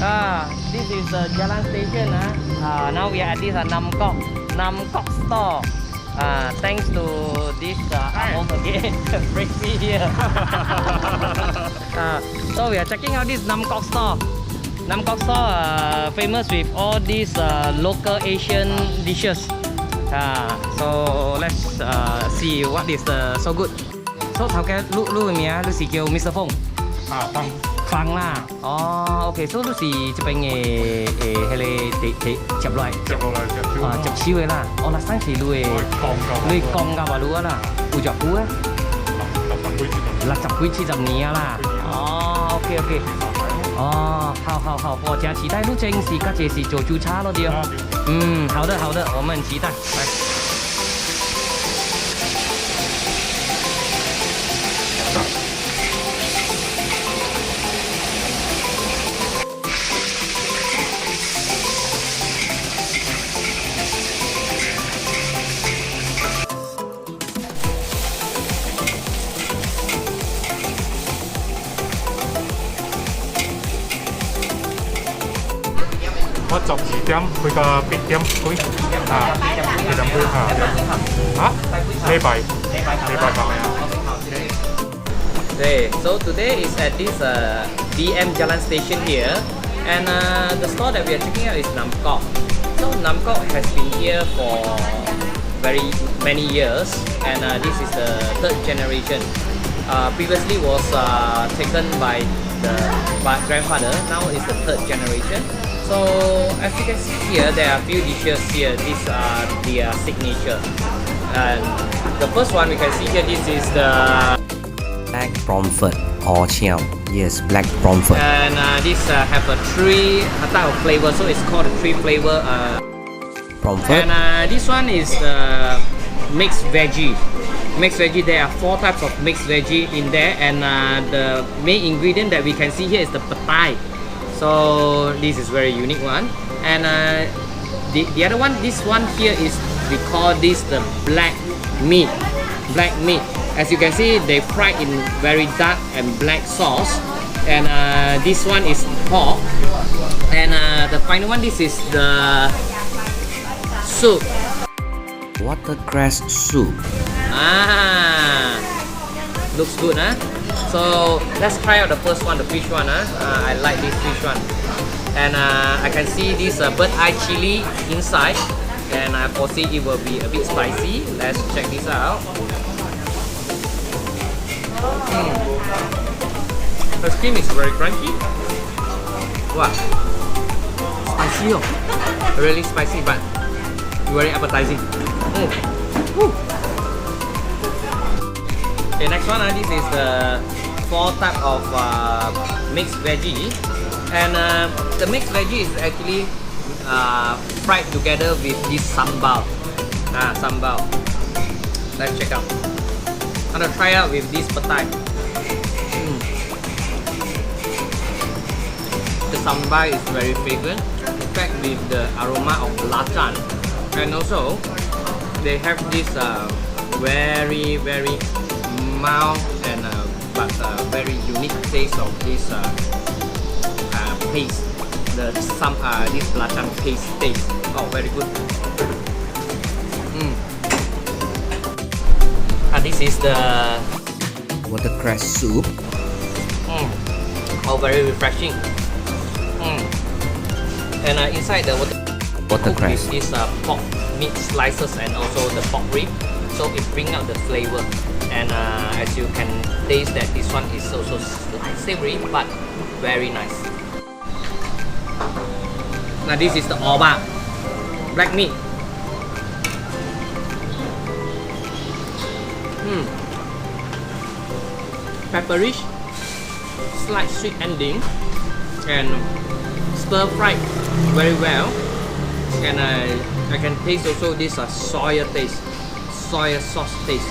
This is the Jalan Station. Now we are at this Nam Kok Store. Thanks to this home again, bring me here. So we are checking out this Nam Kok Store. Nam Kok Store famous with all these local Asian dishes. So let's see what is so good. So 頭家，你名你是叫 Mr. Fong？ Fong 啦，哦 ，OK， 所以你是這邊嘅迄個接落嚟，接燒嘅啦。哦，嗱，生時你講㗎話你啊啦，有隻股啊，60幾70年啊啦。哦 ，OK， 哦，好，我真期待你正是家姐是做註冊咯，對哦。好的，我們很期待，來。我12點去個8點幾8點幾禮拜8啊。Okay, so today is at this BM Jalan Station here, and the store that we are checking out is Nam Kok. So Nam Kok has been here for very many years, and this is the third generation. Previously was taken by the grandfather. Now is the third generation. So as you can see here, there are a few dishes here. These are their signature. And the first one we can see here, this is the black Promfert or Chiao. Yes, black Promfert. And this have a type of flavor, so it's called a 3 flavor. Promfert. And this one is the mixed veggie. Mixed veggie. There are 4 types of mixed veggie in there, and the main ingredient that we can see here is the patai. So this is very unique one. And the other one, this one here is, we call this the black meat. Black meat. As you can see, they fry in very dark and black sauce. And this one is pork. And the final one, this is the soup. Watercress soup. Looks good, huh? So let's try out the first one, the fish one. I like this fish one. And I can see this bird eye chili inside. And I foresee it will be a bit spicy. Let's check this out. The skin is very crunchy. Wow, spicy, really spicy, but very appetizing. Okay, next one, this is the 4 type of mixed veggie, and the mixed veggie is actually fried together with this sambal. Sambal. Let's check out. I'm gonna try out with this patai. The sambal is very fragrant, packed with the aroma of belacan, and also they have this very mild and but very unique taste of this paste. This belacan paste taste. Oh, very good. This is the Watercress soup. Oh, very refreshing. And inside the Watercress is pork meat slices and also the pork rib, so it brings out the flavor. And as you can taste that this one is also savory but very nice. Now this is the oba, black meat. Pepperish, slight sweet ending, and stir fried very well. And I can taste also this soya taste, soya sauce taste.